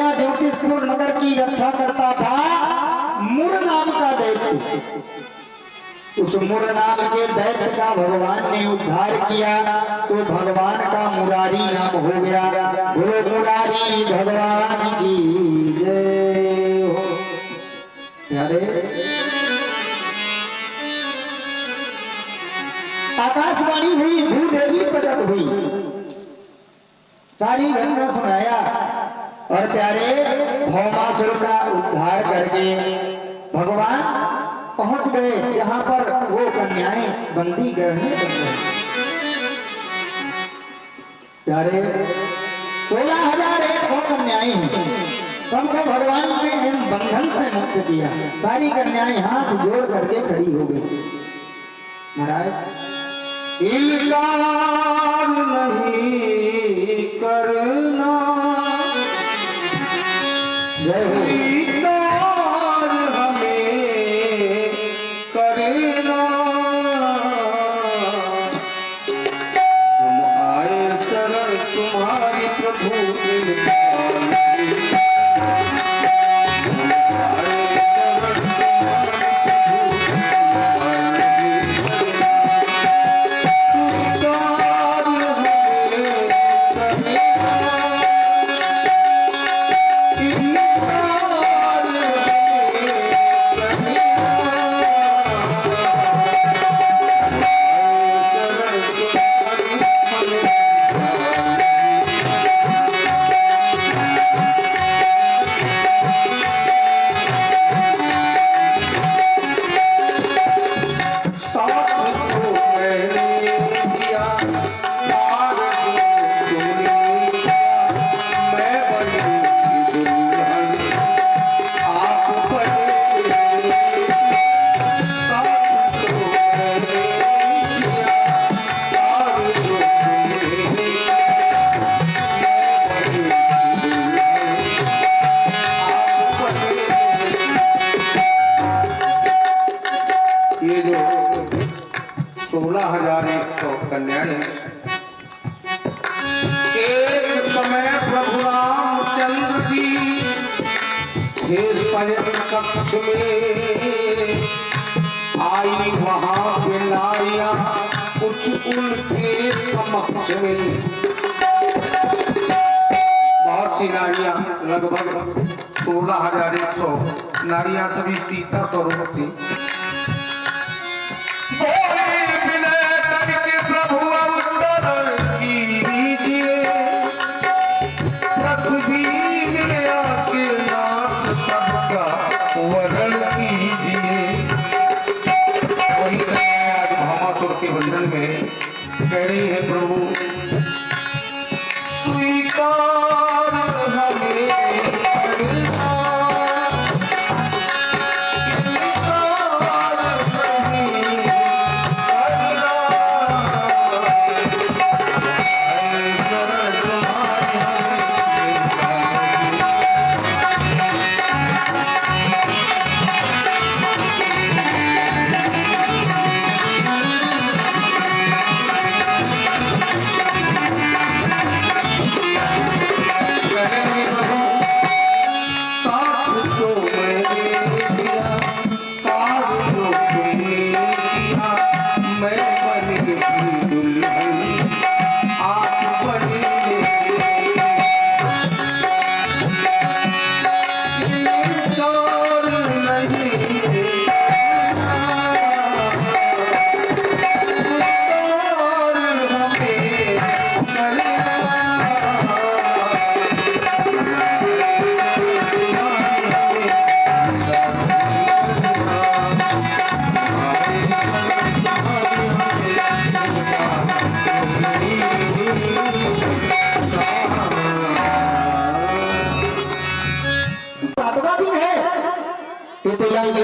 अयोध्या ज्योतिषपुर नगर की रक्षा करता था मुर नाम का दैत्य। उस मुर नाम के दैत्य का भगवान ने उद्धार किया तो भगवान का मुरारी नाम हो गया। बोलो मुरारी भगवान की जय हो। प्यारे आकाशवाणी हुई, भूदेवी प्रकट हुई, सारी घटना सुनाया और प्यारे भौमासुर का उद्धार करके भगवान पहुंच गए जहां पर वो कन्याएं बंदी गृह में बन गई। प्यारे 16,100 कन्याएं हैं, सबको भगवान ने बंधन से मुक्त किया। सारी कन्याएं हाथ जोड़ करके खड़ी हो गई। महाराज इल्कार नहीं करना, जय हो। कक्ष में आई वहां पे नारियां कुछ उनके समक्ष में। बहुत सी नारियां, लगभग 16,100 नारियां, सभी सीता स्वरूप थी। कह रही है प्रभु स्वीकार हमें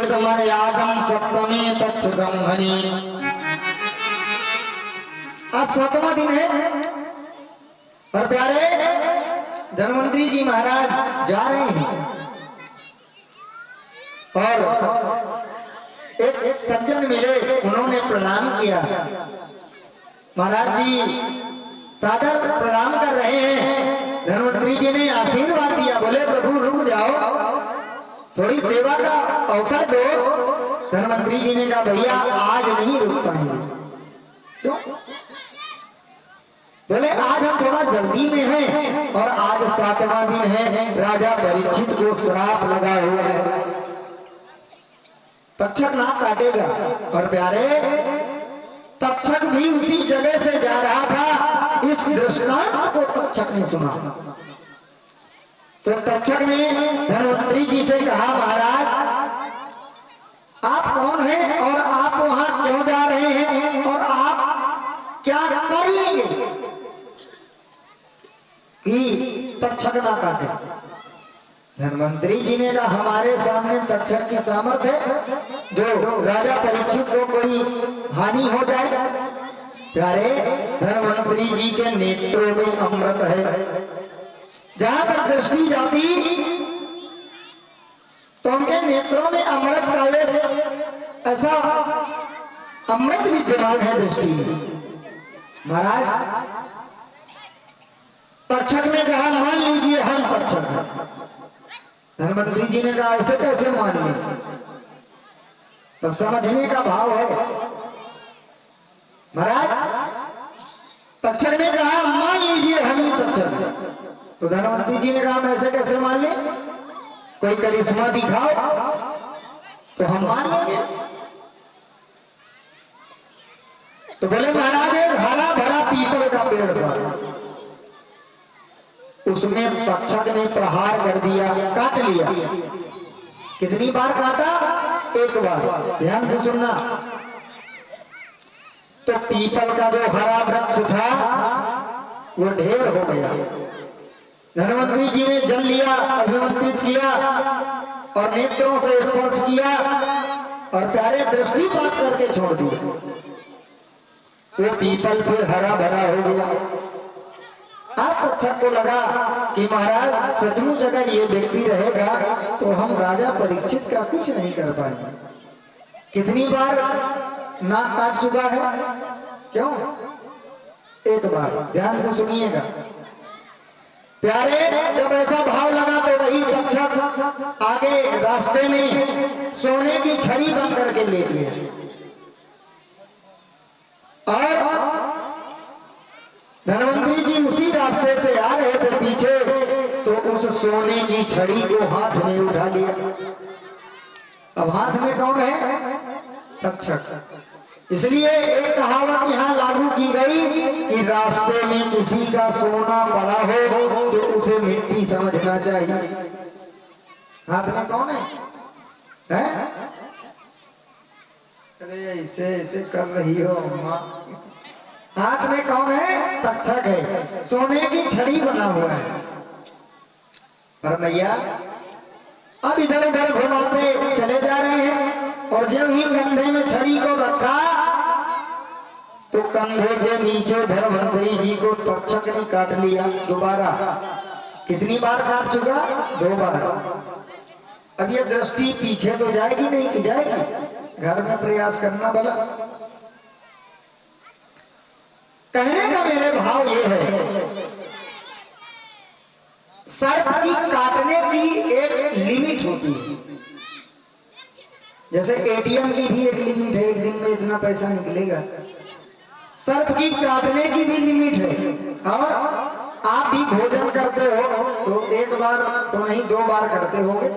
तुम्हारे आगम सप्तमी तक्ष ब्रह्मणी। आज 7वां दिन है और प्यारे धन्वंतरी जी महाराज जा रहे हैं और एक सज्जन मिले, उन्होंने प्रणाम किया। महाराज जी सादर प्रणाम कर रहे हैं। धन्वंतरी जी ने आशीर्वाद दिया, बोले प्रभु थोड़ी सेवा का अवसर दो। धनवंतरी जी ने कहा भैया आज नहीं रुक पाएंगे। क्यों? बोले आज हम थोड़ा जल्दी में हैं और आज 7वां दिन है, राजा परीक्षित को श्राप लगा हुआ है, तक्षक ना काटेगा। और प्यारे तक्षक भी उसी जगह से जा रहा था, इस दृष्टांत को तक्षक ने सुना। तो तक्षक ने धनवंतरी जी से कहा महाराज आप कौन हैं और आप वहां क्यों जा रहे हैं और आप क्या कर लेंगे कि तक्षक ना काटे। धनवंतरी जी ने कहा हमारे सामने तक्षक की सामर्थ्य है जो राजा परीक्षित को कोई हानि हो जाए। प्यारे धनवंतरी जी के नेत्रों में अमृत है, जहां तक दृष्टि जाती तो उनके नेत्रों में अमृत का एक ऐसा अमृत विद्यमान है दृष्टि में। महाराज तक्षक ने कहा मान लीजिए हम तक्षक हैं। धनवंतरी जी ने कहा ऐसे कैसे मान लें, तो समझने का भाव है। महाराज तक्षक ने कहा मान लीजिए हम ही तक्षक हैं। तो धनवंतरी जी ने कहा हम ऐसे कैसे मान लें, कोई करिश्मा दिखाओ तो हम मान लेंगे। तो बोले महाराज एक हरा भरा पीपल का पेड़ था, उसमें तक्षक ने प्रहार कर दिया, काट लिया। कितनी बार काटा? एक बार। ध्यान से सुनना। तो पीपल का जो हरा वृक्ष था वो ढेर हो गया। धनवंतरी जी ने जल लिया, अभिमंत्रित किया और नेत्रों से स्पर्श किया और प्यारे दृष्टिपात करके छोड़ दिया। वो पीपल फिर हरा भरा हो गया। आप तक्षक को लगा कि महाराज सचमुच अगर ये व्यक्ति रहेगा तो हम राजा परीक्षित का कुछ नहीं कर पाएंगे। कितनी बार नाक काट चुका है? क्यों? एक बार। ध्यान से सुनिएगा प्यारे, जब ऐसा भाव लगा तो वही तक्षक आगे रास्ते में सोने की छड़ी बन करके लेट गया और धनवंतरी जी उसी रास्ते से आ रहे थे पीछे, तो उस सोने की छड़ी को हाथ में उठा लिया। अब हाथ में कौन है? तक्षक। इसलिए एक कहावत यहाँ लागू की गई कि रास्ते में किसी का सोना पड़ा हो तो उसे मिट्टी समझना चाहिए। हाथ में कौन है? अरे ऐसे ऐसे कर रही हो माँ। हाथ में कौन है? तक्षक है, सोने की छड़ी बना हुआ है। पर भैया अब इधर उधर घुमाते चले जा रहे हैं और जब ही कंधे में छड़ी को रखा तो कंधे के नीचे धनवंतरी जी को तक्षक ने काट लिया दोबारा। कितनी बार काट चुका? 2 बार। अब ये दृष्टि पीछे तो जाएगी नहीं कि जाएगी? घर में प्रयास करना भला। कहने का मेरे भाव ये है सर्प की काटने की एक लिमिट होती है। जैसे एटीएम की भी एक लिमिट है, एक दिन में इतना पैसा निकलेगा। सर्प की काटने की भी लिमिट है। और आप भी भोजन करते हो तो एक बार तो नहीं 2 बार करते होगे,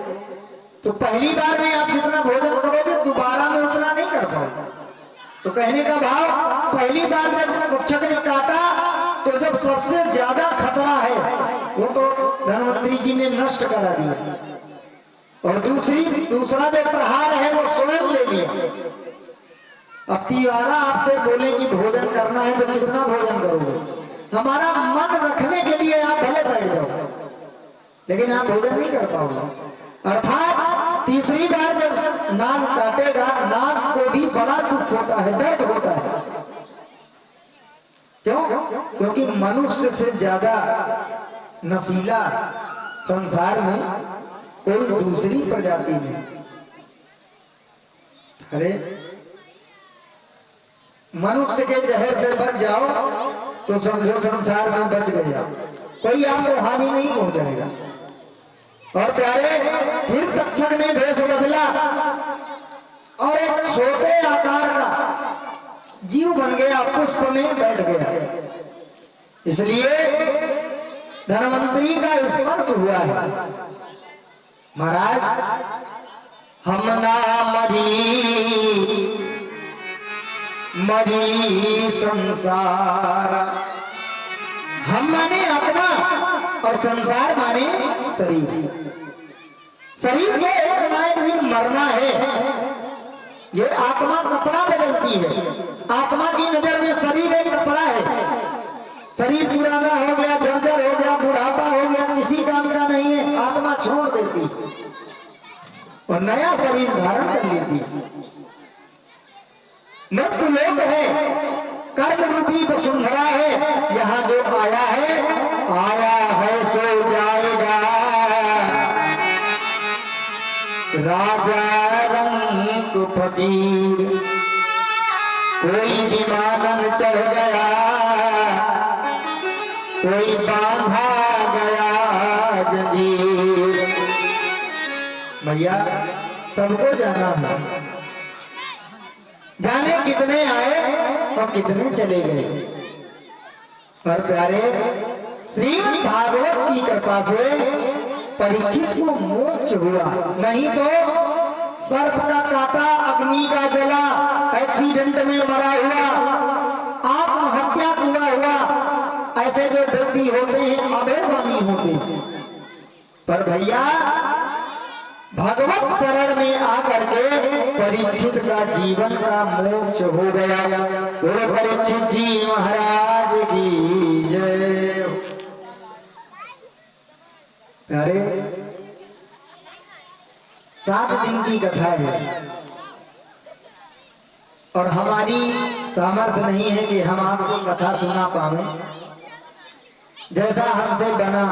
तो पहली बार में आप जितना भोजन करोगे दोबारा में उतना नहीं कर पाओगे। तो कहने का भाव पहली बार जब तक्षक ने काटा तो जब सबसे ज्यादा खतरा है वो तो धनवंतरी जी ने नष्ट करा दिया और दूसरा जो प्रहार है वो स्वयं ले लिया। अब तीवारा आपसे बोले कि भोजन करना है तो कितना भोजन करोगे? हमारा मन रखने के लिए आप भले बैठ जाओ लेकिन आप भोजन नहीं कर पाओगे। अर्थात तीसरी बार जब नाग काटेगा, नाग को भी बड़ा दुख होता है, दर्द होता है। क्यों? क्योंकि मनुष्य से ज्यादा नशीला संसार में कोई दूसरी प्रजाति नहीं। अरे मनुष्य के जहर से बच जाओ तो समझो संसार में बच गया, कोई आपको हानि नहीं पहुंचाएगा। और प्यारे फिर तक्षक ने भेष बदला और एक छोटे आकार का जीव बन गया, पुष्प में बैठ गया। इसलिए धनवंतरी का स्पर्श हुआ है। महाराज हम ना मरी संसार, हम माने आत्मा और संसार माने शरीर। शरीर को एक ना एक दिन मरना है। ये आत्मा कपड़ा बदलती है। आत्मा की नजर में शरीर एक कपड़ा है। शरीर पुराना हो गया, जर्जर हो गया, बुढ़ापा हो गया, किसी काम का नहीं है, आत्मा छोड़ देती और नया शरीर धारण कर लेती। मृत्यु लोक है, कर्म रूपी वसुंधरा है। यहाँ जो आया है सो जाएगा। राजा रंग फकीर, कोई विमानन चढ़ गया, कोई बांधा गया जंजीर। भैया सबको जाना है, जाने कितने आए और कितने चले गए। पर प्यारे श्रीमद् भागवत की कृपा से परीक्षित को मोक्ष हुआ, नहीं तो सर्प का काटा, अग्नि का जला, एक्सीडेंट में मरा हुआ, आत्महत्या हुआ, ऐसे जो व्यक्ति होते हैं अधोगामी होते हैं। पर भैया भगवत शरण में आकर के परीक्षित का जीवन का मोक्ष हो गया। गुरु परीक्षित जी महाराज की जय। अरे 7 दिन की कथा है और हमारी सामर्थ्य नहीं है कि हम आपको कथा सुना पावे। जैसा हमसे बना,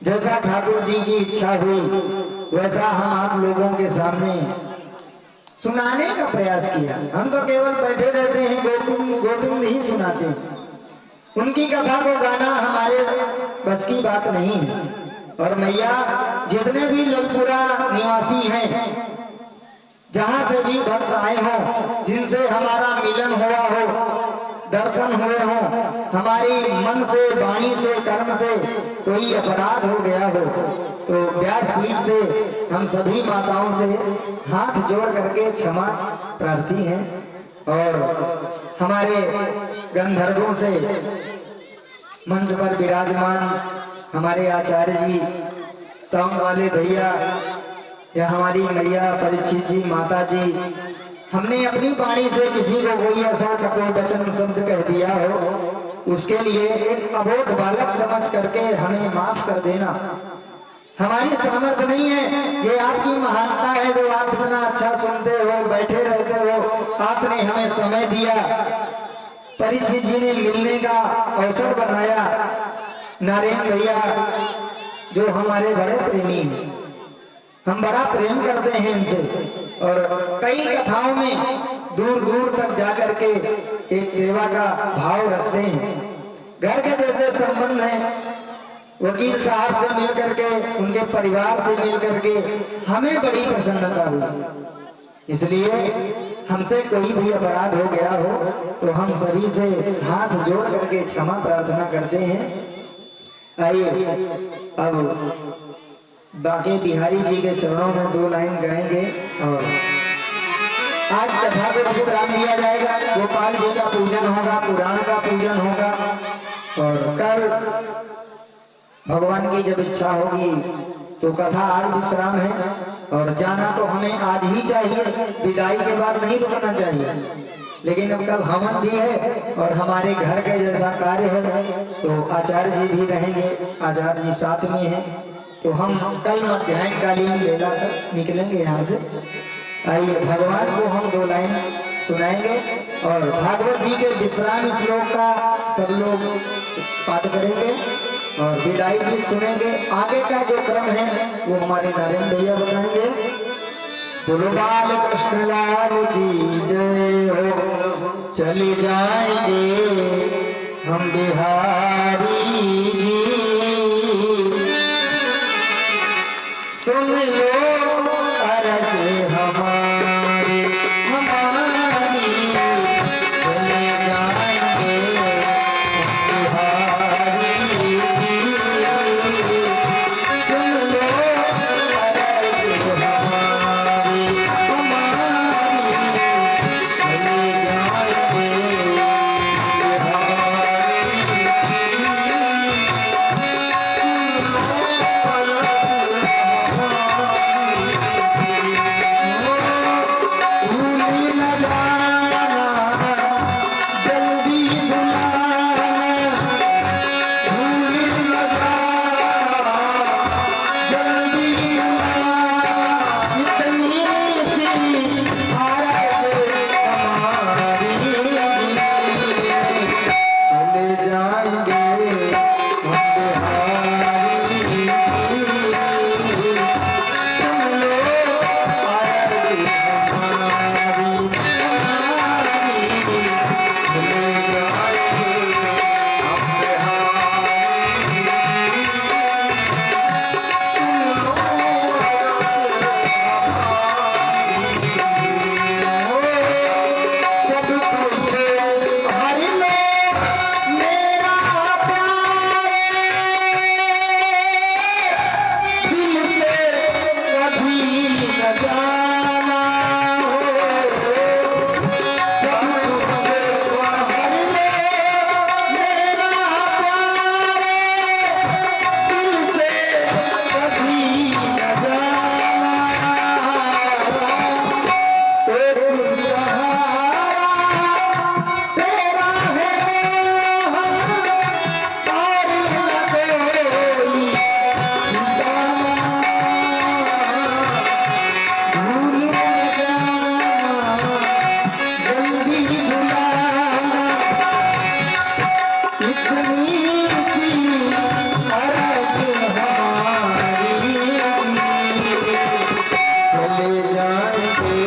जैसा ठाकुर जी की इच्छा हुई, वैसा हम आप लोगों के सामने सुनाने का प्रयास किया। हम तो केवल बैठे रहते हैं, गोविंद ही सुनाते हैं। उनकी कथा को गाना हमारे बस की बात नहीं है। और मैया जितने भी ललपुरा निवासी हैं, जहां से भी भक्त आए हों, जिनसे हमारा मिलन हुआ हो, दर्शन हुए हो, हमारी मन से, वाणी से, कर्म से कोई अपराध हो गया हो, तो व्यासपीठ से हम सभी माताओं से हाथ जोड़ करके क्षमा प्रार्थी हैं। और हमारे गंधर्वों से मंच पर विराजमान हमारे आचार्य जी, साउंड वाले भैया, या हमारी मैया परीक्षित जी, माता जी, हमने अपनी वाणी से किसी को कोई ऐसा कटु वचन शब्द कह दिया हो, उसके लिए एक अबोध बालक समझ करके हमें माफ कर देना। हमारी सामर्थ्य नहीं है, ये आपकी महानता है जो आप इतना अच्छा सुनते हो, बैठे रहते हो। आपने हमें समय दिया, परीक्षित जी ने मिलने का अवसर बनाया। नारायण भैया जो हमारे बड़े प्रेमी हैं, हम बड़ा प्रेम करते हैं इनसे और कई कथाओं में दूर दूर तक जाकर के एक सेवा का भाव रखते हैं। घर के जैसे संबंध हैं। वकील साहब से मिल करके, उनके परिवार से मिल करके हमें बड़ी प्रसन्नता हुई। इसलिए हमसे कोई भी अपराध हो गया हो तो हम सभी से हाथ जोड़ करके क्षमा प्रार्थना करते हैं। आइए अब बाके बिहारी जी के चरणों में 2 लाइन गाएंगे और आज कथा को विश्राम दिया जाएगा। गोपाल जी का पूजन होगा, पुराण का पूजन होगा और कल भगवान की जब इच्छा होगी तो कथा आज विश्राम है और जाना तो हमें आज ही चाहिए, विदाई के बाद नहीं रुकना चाहिए। लेकिन अब कल हवन भी है और हमारे घर के जैसा कार्य है तो आचार्य जी भी रहेंगे, आचार्य जी साथ में हैं, तो हम कल मध्याह्नकालीन बेला तक निकलेंगे यहाँ से। आइए भगवान को हम 2 लाइन सुनाएंगे और भागवत जी के विश्राम श्लोक का सब लोग पाठ करेंगे और विदाई भी सुनेंगे। आगे का जो क्रम है वो हमारे नारायण भैया बताएंगे। बोलो बाल कृष्ण लाल की जय हो। चले जाएंगे हम बिहारी जी, सुन लो अरज हमारी हमारी, चले जाएंगे बिहारी जी। सुन लो अरज हमारी हमारी, चले जाएंगे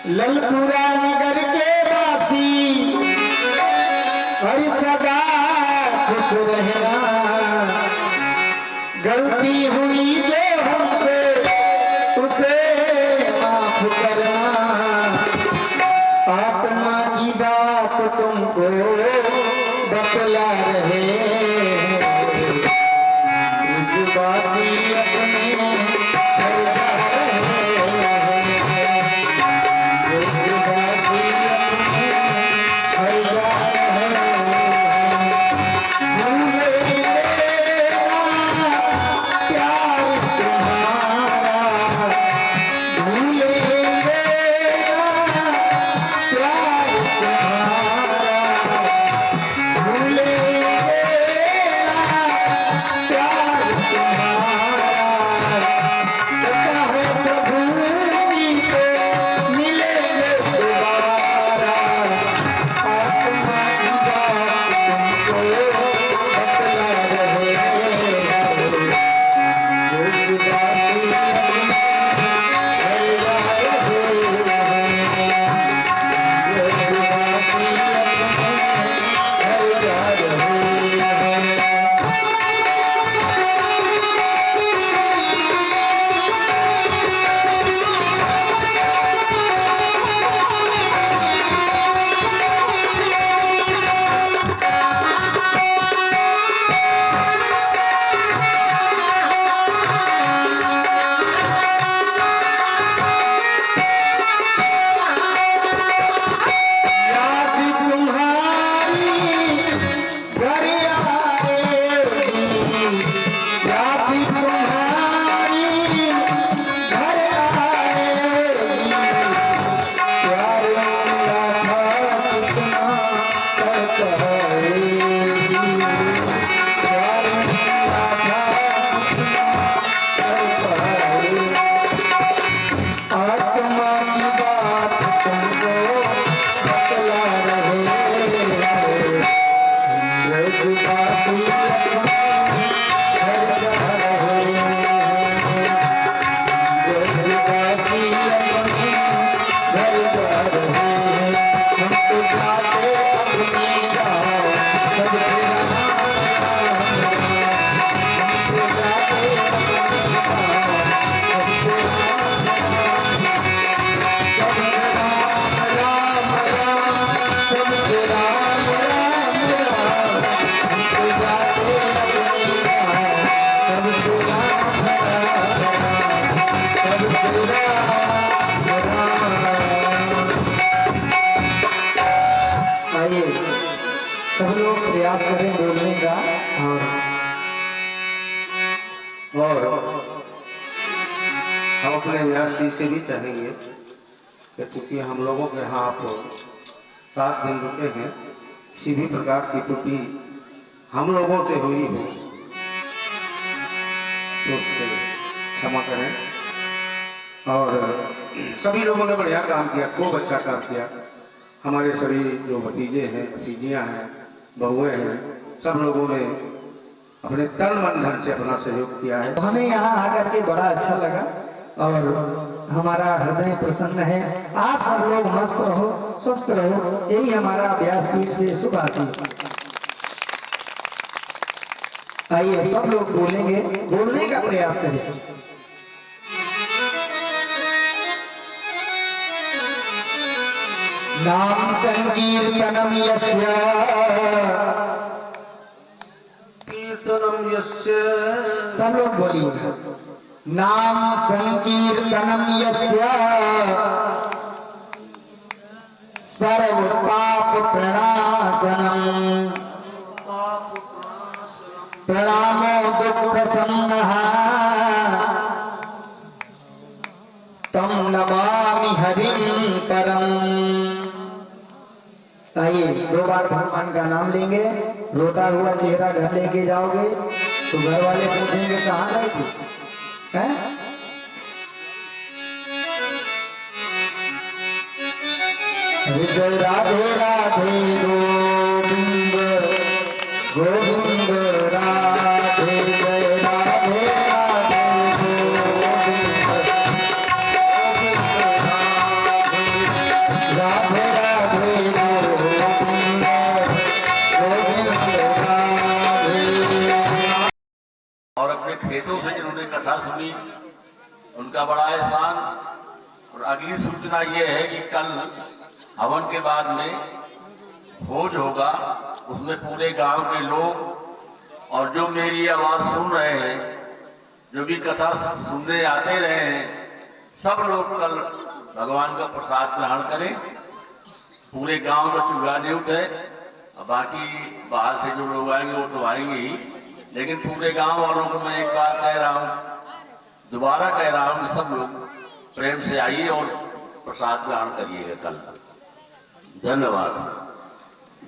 ललपुरा नगर के वासी हर सदा खुश रहना। गलती हुई जो हमसे उसे माफ करना। आत्मा की बात तुमको बतला रहे वासी अपने घर जा रहे और हम अपने व्यासी से भी चाहेंगे कि चूंकि हम लोगों के यहाँ आप 7 दिन रुके हैं, किसी भी प्रकार की त्रुटि हम लोगों से हुई हो तो उससे क्षमा करें। और सभी लोगों ने बढ़िया काम किया, खूब अच्छा काम किया। हमारे सभी जो भतीजे हैं, भतीजियाँ हैं, बहुएं हैं, सब लोगों ने अपने तन मन धन से अपना सहयोग किया है। हमें यहाँ आकर के बड़ा अच्छा लगा और हमारा हृदय प्रसन्न है। आप सब लोग मस्त रहो, स्वस्थ रहो, यही हमारा व्यासपीठ से शुभ आशीष। आइए सब लोग बोलेंगे, बोलने का प्रयास करें। नाम संकीर्तनम यस्य कीर्तनम यस्य, सब लोग बोलिए। नाम संकीर्तनम यस्य सर्व पाप प्रणाशनम प्रणामो दुख संगः तम नमामि हरिं परम। आइए 2 बार भगवान का नाम लेंगे, रोता हुआ चेहरा घर लेके जाओगे तो घर वाले पूछेंगे कहाँ गए थे, हैं? जय राधे राधे गोविंद गोविंद राधे, जय राधे राधे गोविंद राधे राधे गोविंद गोविंद राधे। और अपने खेतों से जिन्होंने कथा सुनी उनका बड़ा एहसान। और अगली सूचना ये है कि कल हवन के बाद में भोज होगा, उसमें पूरे गांव के लोग और जो मेरी आवाज सुन रहे हैं, जो भी कथा सुनने आते रहे हैं, सब लोग कल भगवान का प्रसाद ग्रहण करें। पूरे गांव का चूल्हा न्यूट है, और बाकी बाहर से जो लोग आएंगे वो तो आएंगे ही, लेकिन पूरे गांव वालों को मैं एक बार कह रहा हूँ, दोबारा कह रहा हूँ कि सब लोग प्रेम से आइए और प्रसाद ग्रहण करिएगा कल। धन्यवाद।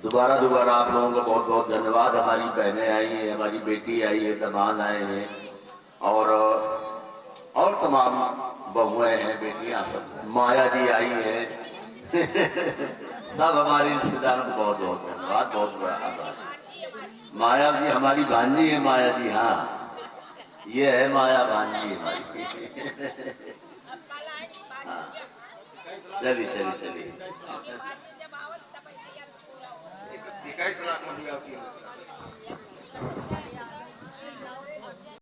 दोबारा आप लोगों का बहुत बहुत धन्यवाद। हमारी बहनें आई हैं, हमारी बेटी आई है, दामाद आए हैं और तमाम बहुएं हैं, बेटियां, सब माया जी आई हैं सब हमारे रिश्तेदारों को बहुत बहुत धन्यवाद, बहुत बड़ा आभार। माया जी हमारी भांजी है, माया जी, हाँ ये है माया भांजी हमारी हाँ चलिए चलिए चलिए। कैसे